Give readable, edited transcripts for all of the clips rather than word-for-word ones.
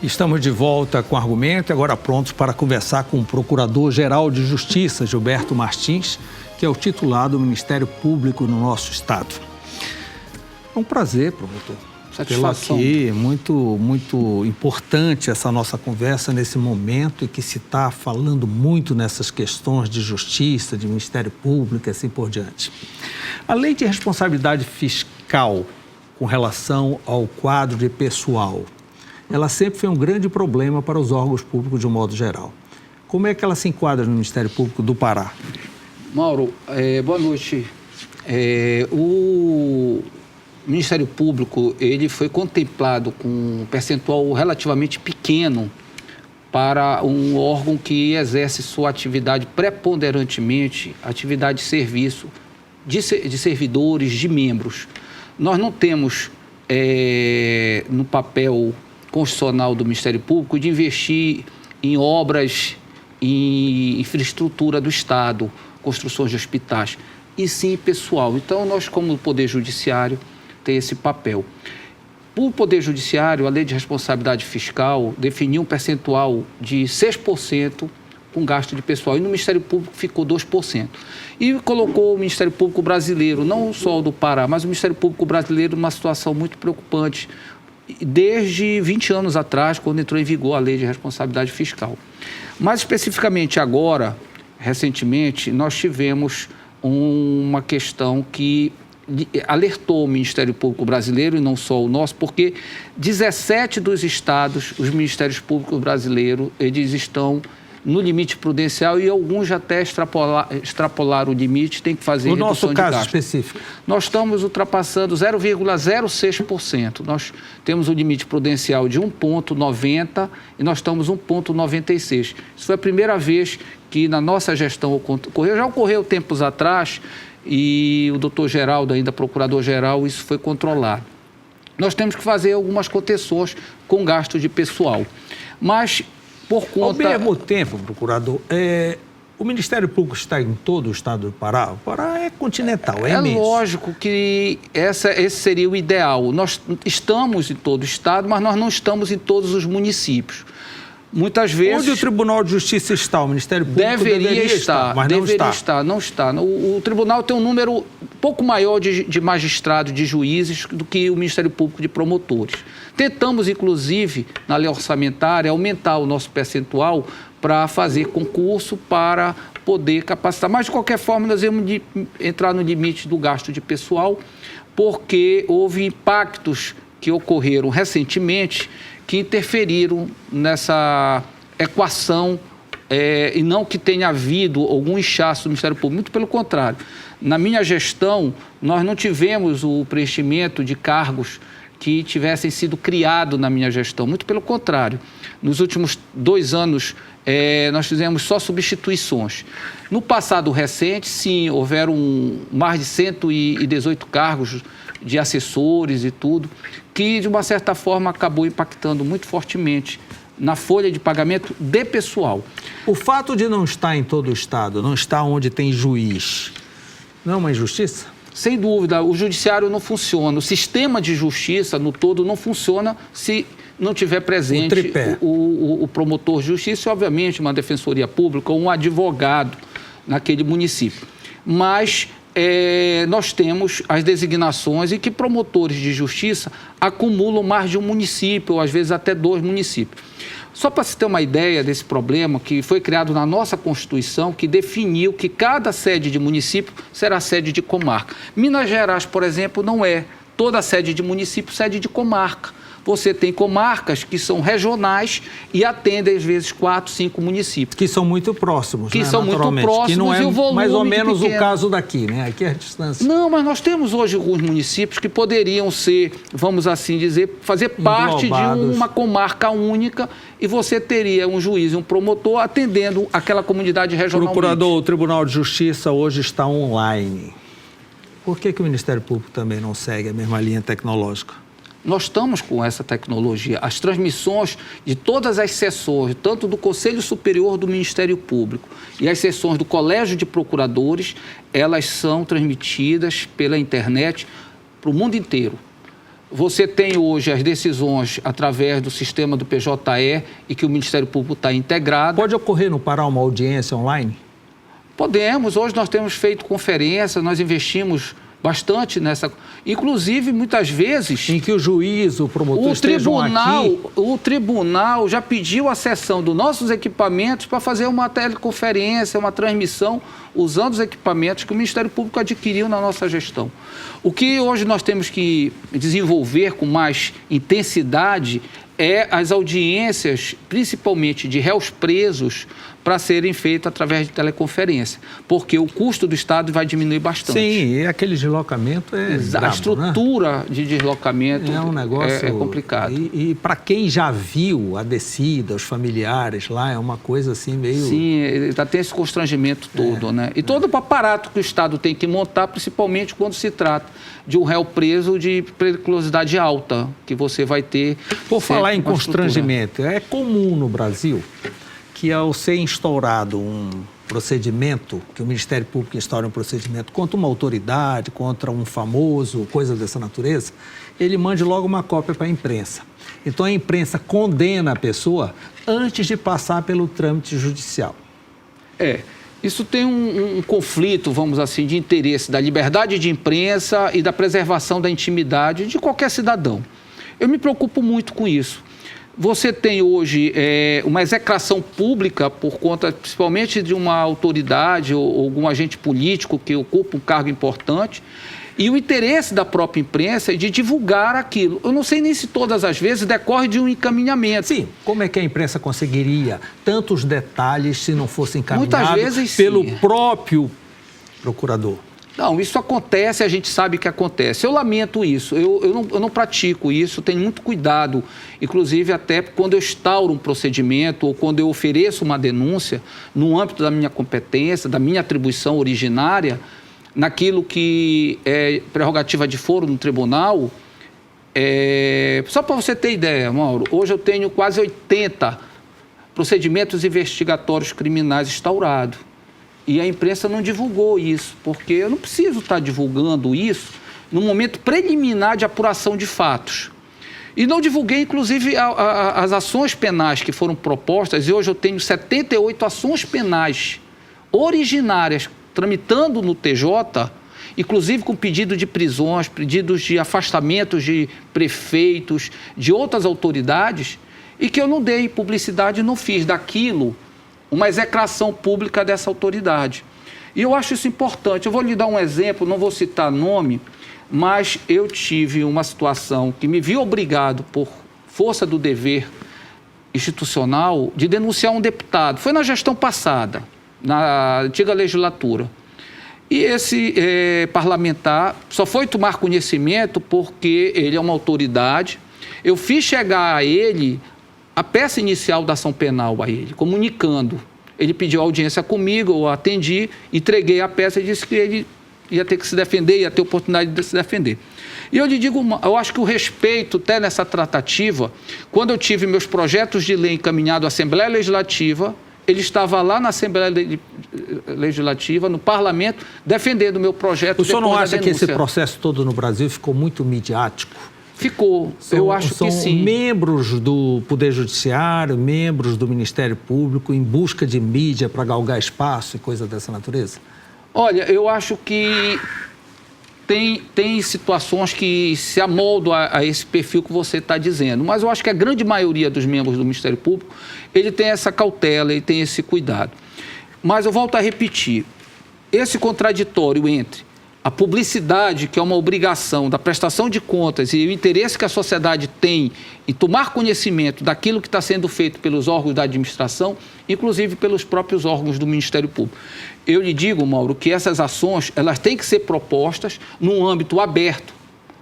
Estamos de volta com argumento e agora prontos para conversar com o Procurador-Geral de Justiça, Gilberto Martins, que é o titular do Ministério Público no nosso estado. É um prazer, promotor, tê-lo aqui. Muito importante essa nossa conversa nesse momento em que se está falando muito nessas questões de justiça, de Ministério Público e assim por diante. A Lei de Responsabilidade Fiscal com relação ao quadro de pessoal, ela sempre foi um grande problema para os órgãos públicos de um modo geral. Como é que ela se enquadra no Ministério Público do Pará? Mauro, boa noite. O Ministério Público ele foi contemplado com um percentual relativamente pequeno para um órgão que exerce sua atividade preponderantemente, atividade de serviço, de servidores, de membros. Nós não temos no papel constitucional do Ministério Público de investir em obras, em infraestrutura do Estado, construções de hospitais, e sim pessoal. Então, nós, como Poder Judiciário, tem esse papel. O Poder Judiciário, a Lei de Responsabilidade Fiscal, definiu um percentual de 6% com gasto de pessoal, e no Ministério Público ficou 2%. E colocou o Ministério Público brasileiro, não só o do Pará, mas o Ministério Público brasileiro numa situação muito preocupante, desde 20 anos atrás, quando entrou em vigor a Lei de Responsabilidade Fiscal. Mais especificamente agora, recentemente, nós tivemos uma questão que alertou o Ministério Público brasileiro, e não só o nosso, porque 17 dos estados, os Ministérios Públicos brasileiros, eles estão no limite prudencial e alguns já até extrapolaram o limite, tem que fazer redução de gasto. No nosso caso específico? Nós estamos ultrapassando 0,06%. Nós temos o limite prudencial de 1,90 e nós estamos 1,96. Isso foi a primeira vez que na nossa gestão ocorreu. Já ocorreu tempos atrás e o doutor Geraldo, ainda procurador-geral, isso foi controlado. Nós temos que fazer algumas contenções com gasto de pessoal. Mas por conta... Ao mesmo tempo, procurador, o Ministério Público está em todo o estado do Pará? O Pará é continental, é imenso. É lógico que esse seria o ideal. Nós estamos em todo o estado, mas nós não estamos em todos os municípios. Muitas vezes... Onde o Tribunal de Justiça está? O Ministério Público deveria estar, mas não está. Não está. O Tribunal tem um número pouco maior de magistrados, de juízes, do que o Ministério Público de promotores. Tentamos, inclusive, na lei orçamentária, aumentar o nosso percentual para fazer concurso para poder capacitar. Mas, de qualquer forma, nós vamos entrar no limite do gasto de pessoal, porque houve impactos que ocorreram recentemente que interferiram nessa equação e não que tenha havido algum inchaço do Ministério Público. Muito pelo contrário. Na minha gestão, nós não tivemos o preenchimento de cargos que tivessem sido criados na minha gestão. Muito pelo contrário. Nos últimos 2 anos, nós fizemos só substituições. No passado recente, sim, houveram mais de 118 cargos de assessores e tudo, que, de uma certa forma, acabou impactando muito fortemente na folha de pagamento de pessoal. O fato de não estar em todo o estado, não estar onde tem juiz, não é uma injustiça? Sem dúvida, o judiciário não funciona, o sistema de justiça no todo não funciona se não tiver presente o promotor de justiça e, obviamente, uma defensoria pública ou um advogado naquele município. Mas nós temos as designações em que promotores de justiça acumulam mais de um município, ou às vezes até 2 municípios. Só para se ter uma ideia desse problema, que foi criado na nossa Constituição, que definiu que cada sede de município será sede de comarca. Minas Gerais, por exemplo, não é. Toda sede de município, sede de comarca. Você tem comarcas que são regionais e atendem, às vezes, 4, 5 municípios. Que são muito próximos, que são muito próximos, que não é e o volume mais ou menos o caso daqui, né? Aqui é a distância. Não, mas nós temos hoje alguns municípios que poderiam ser, vamos assim dizer, fazer parte de uma comarca única e você teria um juiz e um promotor atendendo aquela comunidade regionalmente. Procurador, o Tribunal de Justiça hoje está online. Por que o Ministério Público também não segue a mesma linha tecnológica? Nós estamos com essa tecnologia. As transmissões de todas as sessões, tanto do Conselho Superior do Ministério Público e as sessões do Colégio de Procuradores, elas são transmitidas pela internet para o mundo inteiro. Você tem hoje as decisões através do sistema do PJE e que o Ministério Público está integrado. Pode ocorrer no Pará uma audiência online? Podemos. Hoje nós temos feito conferências, nós investimos bastante nessa... Inclusive, muitas vezes... Em que o juiz, o promotor estejam aqui... O tribunal já pediu a cessão dos nossos equipamentos para fazer uma teleconferência, uma transmissão, usando os equipamentos que o Ministério Público adquiriu na nossa gestão. O que hoje nós temos que desenvolver com mais intensidade é as audiências, principalmente de réus presos, para serem feitas através de teleconferência, porque o custo do Estado vai diminuir bastante. Sim, e aquele deslocamento é brabo, a estrutura, né, de deslocamento é um negócio complicado. E para quem já viu a descida, os familiares lá, é uma coisa assim meio... Sim, ainda tem esse constrangimento todo, né? E todo o aparato que o Estado tem que montar, principalmente quando se trata de um réu preso de periculosidade alta, que você vai ter... Por falar em constrangimento, é comum no Brasil que ao ser instaurado um procedimento, que o Ministério Público instaura um procedimento contra uma autoridade, contra um famoso, coisa dessa natureza, ele mande logo uma cópia para a imprensa. Então a imprensa condena a pessoa antes de passar pelo trâmite judicial. Isso tem um conflito, vamos assim, de interesse da liberdade de imprensa e da preservação da intimidade de qualquer cidadão. Eu me preocupo muito com isso. Você tem hoje uma execração pública por conta, principalmente, de uma autoridade ou algum agente político que ocupa um cargo importante, e o interesse da própria imprensa é de divulgar aquilo. Eu não sei nem se todas as vezes decorre de um encaminhamento. Sim, como é que a imprensa conseguiria tantos detalhes se não fosse encaminhado muitas vezes, pelo sim, próprio procurador? Não, isso acontece, a gente sabe que acontece. Eu lamento isso, eu não pratico isso, tenho muito cuidado, inclusive até quando eu instauro um procedimento ou quando eu ofereço uma denúncia no âmbito da minha competência, da minha atribuição originária, naquilo que é prerrogativa de foro no tribunal. Só para você ter ideia, Mauro, hoje eu tenho quase 80 procedimentos investigatórios criminais instaurados. E a imprensa não divulgou isso, porque eu não preciso estar divulgando isso no momento preliminar de apuração de fatos. E não divulguei, inclusive, as ações penais que foram propostas, e hoje eu tenho 78 ações penais originárias tramitando no TJ, inclusive com pedido de prisões, pedidos de afastamentos de prefeitos, de outras autoridades, e que eu não dei publicidade e não fiz daquilo uma execração pública dessa autoridade. E eu acho isso importante. Eu vou lhe dar um exemplo, não vou citar nome, mas eu tive uma situação que me vi obrigado, por força do dever institucional, de denunciar um deputado. Foi na gestão passada, na antiga legislatura. E esse parlamentar só foi tomar conhecimento porque ele é uma autoridade. Eu fiz chegar a ele a peça inicial da ação penal a ele, comunicando. Ele pediu audiência comigo, eu atendi, entreguei a peça e disse que ele ia ter que se defender, ia ter oportunidade de se defender. E eu lhe digo, eu acho que o respeito até nessa tratativa, quando eu tive meus projetos de lei encaminhados à Assembleia Legislativa, ele estava lá na Assembleia Legislativa, no Parlamento, defendendo o meu projeto. O senhor não acha que esse processo todo no Brasil ficou muito midiático? Ficou, eu acho que sim. São membros do Poder Judiciário, membros do Ministério Público em busca de mídia para galgar espaço e coisa dessa natureza? Olha, eu acho que tem situações que se amoldam a esse perfil que você está dizendo, mas eu acho que a grande maioria dos membros do Ministério Público, ele tem essa cautela, ele tem esse cuidado. Mas eu volto a repetir, esse contraditório entre a publicidade, que é uma obrigação da prestação de contas, e o interesse que a sociedade tem em tomar conhecimento daquilo que está sendo feito pelos órgãos da administração, inclusive pelos próprios órgãos do Ministério Público. Eu lhe digo, Mauro, que essas ações elas têm que ser propostas num âmbito aberto,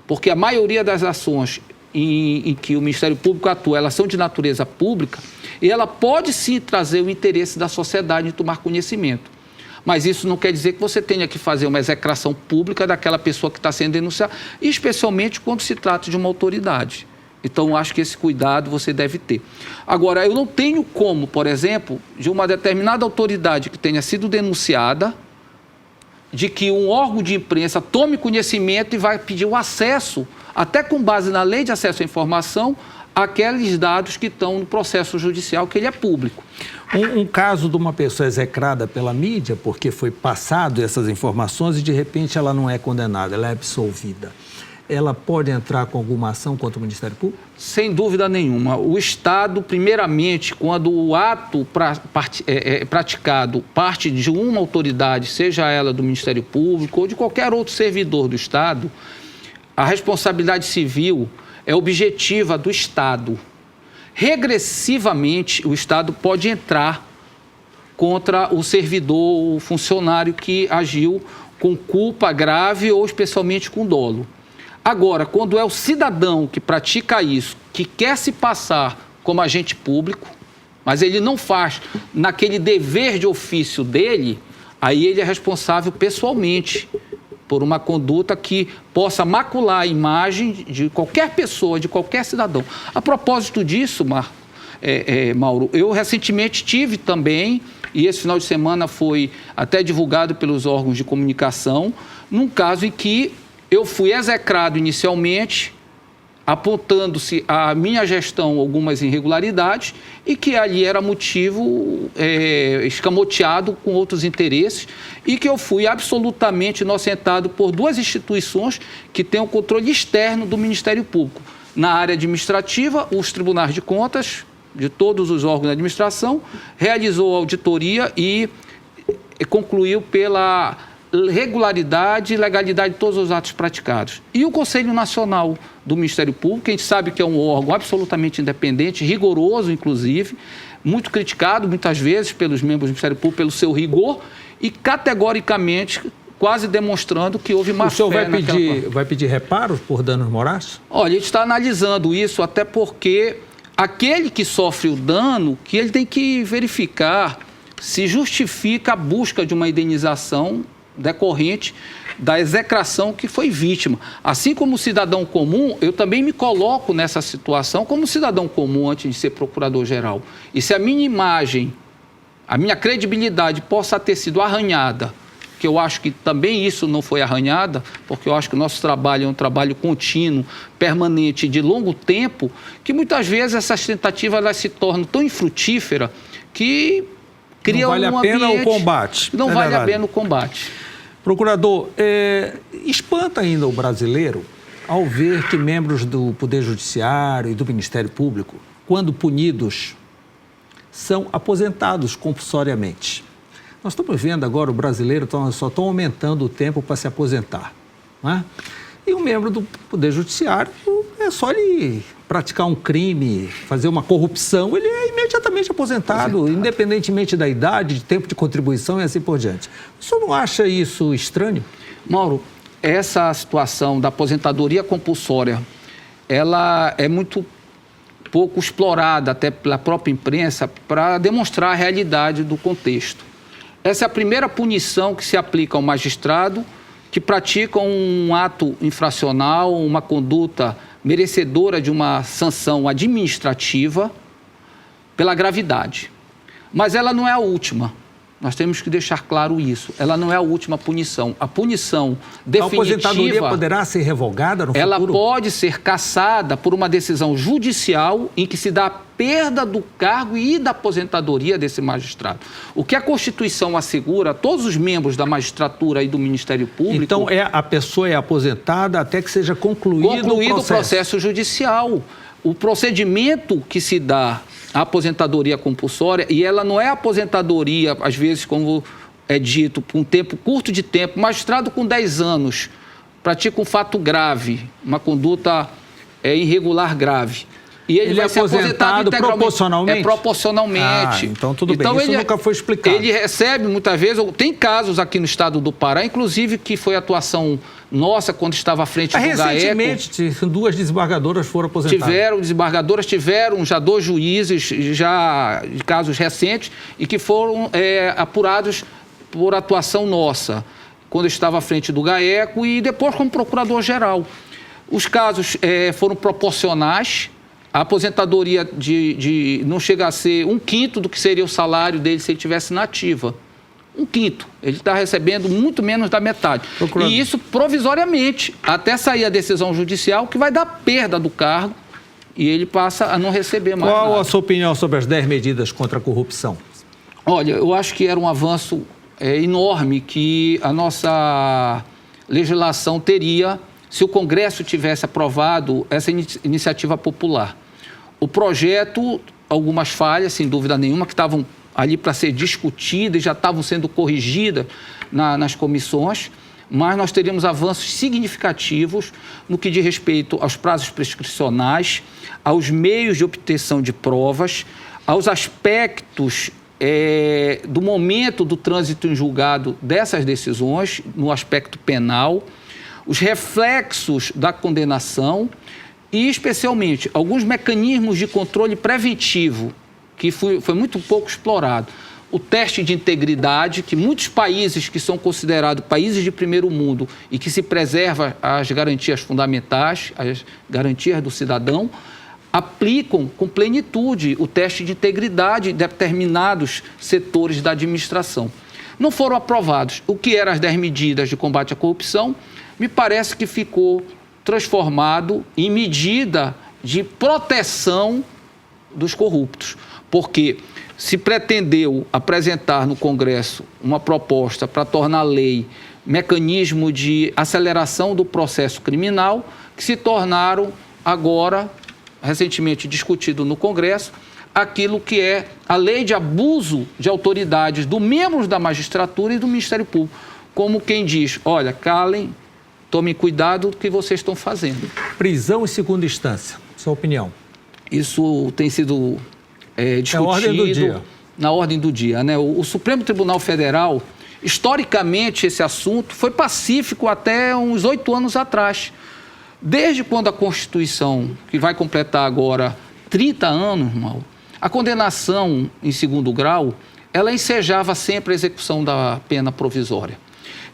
porque a maioria das ações em que o Ministério Público atua, elas são de natureza pública, e ela pode sim trazer o interesse da sociedade em tomar conhecimento. Mas isso não quer dizer que você tenha que fazer uma execração pública daquela pessoa que está sendo denunciada, especialmente quando se trata de uma autoridade. Então, acho que esse cuidado você deve ter. Agora, eu não tenho como, por exemplo, de uma determinada autoridade que tenha sido denunciada, de que um órgão de imprensa tome conhecimento e vai pedir o acesso até com base na Lei de Acesso à Informação, aqueles dados que estão no processo judicial, que ele é público. Um caso de uma pessoa execrada pela mídia, porque foi passado essas informações e, de repente, ela não é condenada, ela é absolvida. Ela pode entrar com alguma ação contra o Ministério Público? Sem dúvida nenhuma. O Estado, primeiramente, quando o ato praticado parte de uma autoridade, seja ela do Ministério Público ou de qualquer outro servidor do Estado, a responsabilidade civil é objetiva do Estado. Regressivamente, o Estado pode entrar contra o servidor, o funcionário que agiu com culpa grave ou especialmente com dolo. Agora, quando é o cidadão que pratica isso, que quer se passar como agente público, mas ele não faz naquele dever de ofício dele, aí ele é responsável pessoalmente por uma conduta que possa macular a imagem de qualquer pessoa, de qualquer cidadão. A propósito disso, Mauro, eu recentemente tive também, e esse final de semana foi até divulgado pelos órgãos de comunicação, num caso em que eu fui execrado inicialmente, apontando-se à minha gestão algumas irregularidades e que ali era motivo escamoteado com outros interesses e que eu fui absolutamente inocentado por duas instituições que têm o controle externo do Ministério Público. Na área administrativa, os tribunais de contas de todos os órgãos da administração realizou a auditoria e concluiu pela regularidade e legalidade de todos os atos praticados. E o Conselho Nacional do Ministério Público, que a gente sabe que é um órgão absolutamente independente, rigoroso, inclusive, muito criticado muitas vezes pelos membros do Ministério Público pelo seu rigor e categoricamente quase demonstrando que houve má fé. O senhor vai pedir reparos por danos morais? Olha, a gente está analisando isso até porque aquele que sofre o dano, que ele tem que verificar se justifica a busca de uma indenização decorrente da execração que foi vítima. Assim como cidadão comum, eu também me coloco nessa situação como cidadão comum antes de ser procurador-geral. E se a minha imagem, a minha credibilidade possa ter sido arranhada, que eu acho que também isso não foi arranhada, porque eu acho que o nosso trabalho é um trabalho contínuo, permanente, de longo tempo, que muitas vezes essas tentativas elas se tornam tão infrutíferas que criam um ambiente... Não vale a pena o combate. Não vale a pena o combate. Procurador, espanta ainda o brasileiro ao ver que membros do Poder Judiciário e do Ministério Público, quando punidos, são aposentados compulsoriamente. Nós estamos vendo agora o brasileiro só estão aumentando o tempo para se aposentar, não é? E um membro do Poder Judiciário, é só ele praticar um crime, fazer uma corrupção, ele é imediatamente aposentado, independentemente da idade, de tempo de contribuição e assim por diante. O senhor não acha isso estranho? Mauro, essa situação da aposentadoria compulsória, ela é muito pouco explorada até pela própria imprensa para demonstrar a realidade do contexto. Essa é a primeira punição que se aplica ao magistrado que pratica um ato infracional, uma conduta merecedora de uma sanção administrativa pela gravidade. Mas ela não é a última. Nós temos que deixar claro isso. Ela não é a última punição. A punição definitiva... A aposentadoria poderá ser revogada no futuro? Ela pode ser cassada por uma decisão judicial em que se dá a perda do cargo e da aposentadoria desse magistrado. O que a Constituição assegura a todos os membros da magistratura e do Ministério Público... Então, a pessoa é aposentada até que seja concluído o processo judicial. O procedimento que se dá à aposentadoria compulsória, e ela não é aposentadoria, às vezes, como é dito, por um tempo curto de tempo, magistrado com 10 anos pratica um fato grave, uma conduta irregular grave. E ele vai ser aposentado proporcionalmente? Proporcionalmente. Então tudo bem, isso nunca foi explicado. Ele recebe muitas vezes, tem casos aqui no estado do Pará, inclusive que foi atuação nossa quando estava à frente do GAECO. Recentemente, 2 desembargadoras foram aposentadas. Desembargadoras tiveram já 2 juízes, já de casos recentes, e que foram apurados por atuação nossa, quando eu estava à frente do GAECO e depois como procurador-geral. Os casos foram proporcionais. A aposentadoria não chega a ser 1/5 do que seria o salário dele se ele estivesse na ativa. um quinto. Ele está recebendo muito menos da metade. E isso provisoriamente, até sair a decisão judicial, que vai dar perda do cargo e ele passa a não receber mais Qual nada. a sua opinião sobre as 10 medidas contra a corrupção? Olha, eu acho que era um avanço enorme que a nossa legislação teria se o Congresso tivesse aprovado essa iniciativa popular. O projeto, algumas falhas, sem dúvida nenhuma, que estavam ali para ser discutidas e já estavam sendo corrigidas nas comissões, mas nós teríamos avanços significativos no que diz respeito aos prazos prescricionais, aos meios de obtenção de provas, aos aspectos do momento do trânsito em julgado dessas decisões, no aspecto penal, os reflexos da condenação e, especialmente, alguns mecanismos de controle preventivo, que foi muito pouco explorado. O teste de integridade, que muitos países que são considerados países de primeiro mundo e que se preserva as garantias fundamentais, as garantias do cidadão, aplicam com plenitude o teste de integridade em determinados setores da administração. Não foram aprovados. O que eram as 10 medidas de combate à corrupção, me parece que ficou transformado em medida de proteção dos corruptos, porque se pretendeu apresentar no Congresso uma proposta para tornar lei mecanismo de aceleração do processo criminal, que se tornaram agora, recentemente discutido no Congresso, aquilo que é a lei de abuso de autoridades dos membros da magistratura e do Ministério Público, como quem diz, olha, calem, tomem cuidado do que vocês estão fazendo. Prisão em segunda instância, sua opinião? Isso tem sido discutido na ordem do dia. Né? O Supremo Tribunal Federal, historicamente, esse assunto foi pacífico até uns 8 anos atrás. Desde quando a Constituição, que vai completar agora 30 anos, Mauro, a condenação em segundo grau, ela ensejava sempre a execução da pena provisória.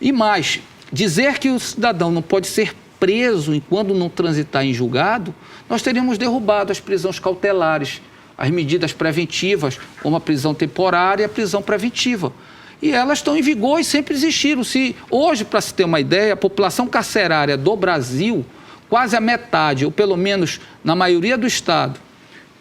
E mais, dizer que o cidadão não pode ser preso enquanto não transitar em julgado, nós teríamos derrubado as prisões cautelares, as medidas preventivas, como a prisão temporária e a prisão preventiva. E elas estão em vigor e sempre existiram. Hoje, para se ter uma ideia, a população carcerária do Brasil, quase a metade, ou pelo menos na maioria do estado,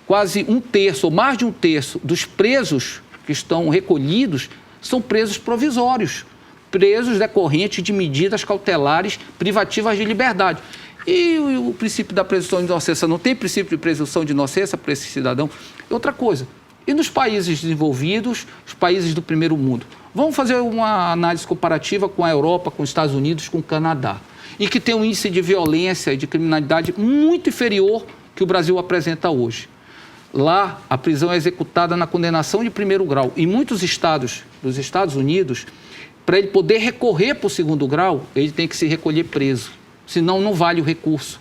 quase 1/3 ou mais de 1/3 dos presos que estão recolhidos são presos provisórios, presos decorrentes de medidas cautelares privativas de liberdade. E o princípio da presunção de inocência, não tem princípio de presunção de inocência para esse cidadão? Outra coisa, e nos países desenvolvidos, os países do primeiro mundo? Vamos fazer uma análise comparativa com a Europa, com os Estados Unidos, com o Canadá, e que tem um índice de violência e de criminalidade muito inferior que o Brasil apresenta hoje. Lá, a prisão é executada na condenação de primeiro grau. Em muitos estados dos Estados Unidos, para ele poder recorrer para o segundo grau, ele tem que se recolher preso, senão não vale o recurso.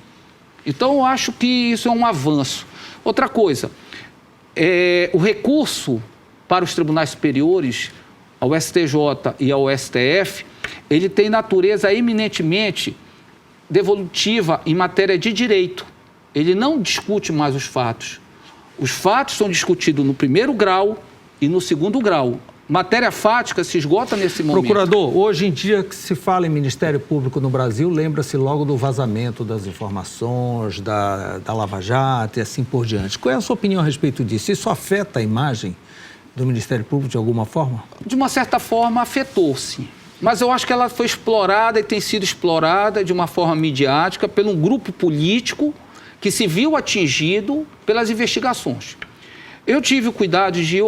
Então, eu acho que isso é um avanço. Outra coisa, o recurso para os tribunais superiores, ao STJ e ao STF, ele tem natureza eminentemente devolutiva em matéria de direito. Ele não discute mais os fatos. Os fatos são discutidos no primeiro grau e no segundo grau. Matéria fática se esgota nesse momento. Procurador, hoje em dia que se fala em Ministério Público no Brasil, lembra-se logo do vazamento das informações, da Lava Jato e assim por diante. Qual é a sua opinião a respeito disso? Isso afeta a imagem do Ministério Público de alguma forma? De uma certa forma, afetou-se. Mas eu acho que ela foi explorada e tem sido explorada de uma forma midiática por um grupo político que se viu atingido pelas investigações. Eu tive o cuidado de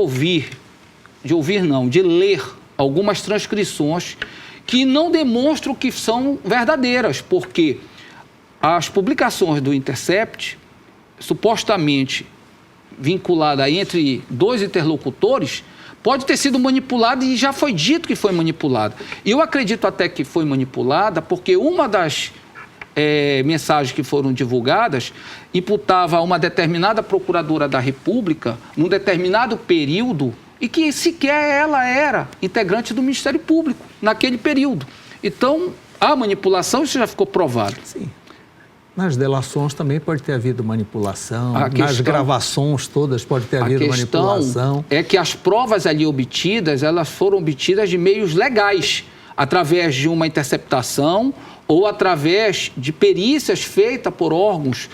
ler algumas transcrições que não demonstram que são verdadeiras, porque as publicações do Intercept, supostamente vinculada entre 2 interlocutores, pode ter sido manipulada e já foi dito que foi manipulada. E eu acredito até que foi manipulada porque uma das mensagens que foram divulgadas imputava a uma determinada procuradora da República, num determinado período, e que sequer ela era integrante do Ministério Público naquele período. Então, a manipulação, isso já ficou provado. Sim. Nas delações também pode ter havido manipulação, nas gravações todas pode ter havido manipulação. É que as provas ali obtidas, elas foram obtidas de meios legais, através de uma interceptação ou através de perícias feitas por órgãos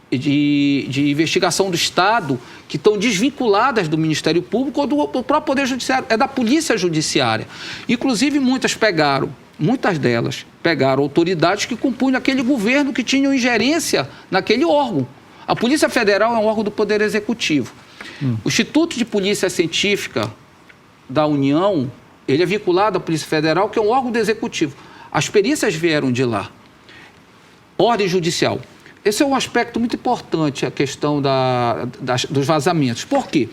de investigação do Estado que estão desvinculadas do Ministério Público ou do próprio Poder Judiciário, é da Polícia Judiciária. Inclusive, muitas delas pegaram autoridades que compunham aquele governo que tinham ingerência naquele órgão. A Polícia Federal é um órgão do Poder Executivo. O Instituto de Polícia Científica da União, ele é vinculado à Polícia Federal, que é um órgão do Executivo. As perícias vieram de lá. Ordem judicial. Esse é um aspecto muito importante, a questão dos vazamentos. Por quê?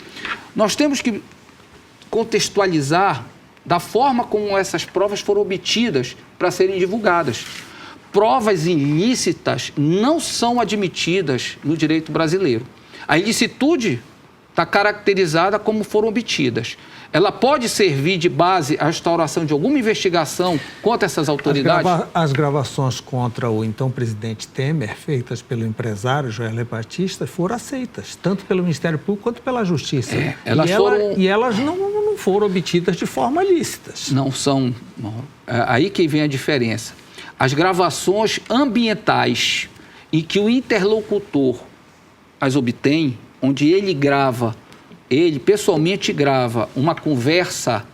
Nós temos que contextualizar da forma como essas provas foram obtidas para serem divulgadas. Provas ilícitas não são admitidas no direito brasileiro. A ilicitude está caracterizada como foram obtidas. Ela pode servir de base à instauração de alguma investigação contra essas autoridades? As gravações contra o então presidente Temer, feitas pelo empresário Joesley Batista, foram aceitas, tanto pelo Ministério Público quanto pela Justiça. E elas não foram obtidas de forma lícita. Não são. Aí que vem a diferença. As gravações ambientais em que o interlocutor as obtém, onde ele pessoalmente grava uma conversa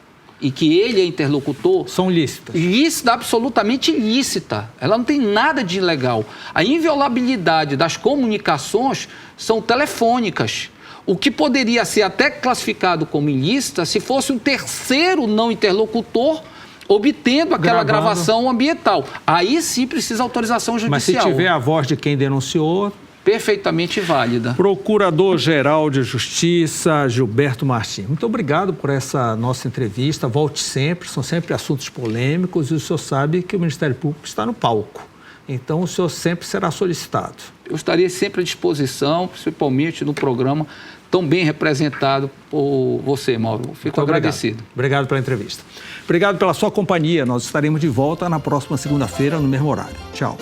em que ele é interlocutor... São lícitas. Lícita, absolutamente ilícita. Ela não tem nada de ilegal. A inviolabilidade das comunicações são telefônicas. O que poderia ser até classificado como ilícita se fosse um terceiro não interlocutor obtendo aquela gravação ambiental. Aí sim precisa autorização judicial. Mas se tiver a voz de quem denunciou... Perfeitamente válida. Procurador-Geral de Justiça, Gilberto Martins. Muito obrigado por essa nossa entrevista. Volte sempre, são sempre assuntos polêmicos e o senhor sabe que o Ministério Público está no palco. Então, o senhor sempre será solicitado. Eu estarei sempre à disposição, principalmente no programa tão bem representado por você, Mauro. Fico agradecido. Obrigado pela entrevista. Obrigado pela sua companhia. Nós estaremos de volta na próxima segunda-feira, no mesmo horário. Tchau.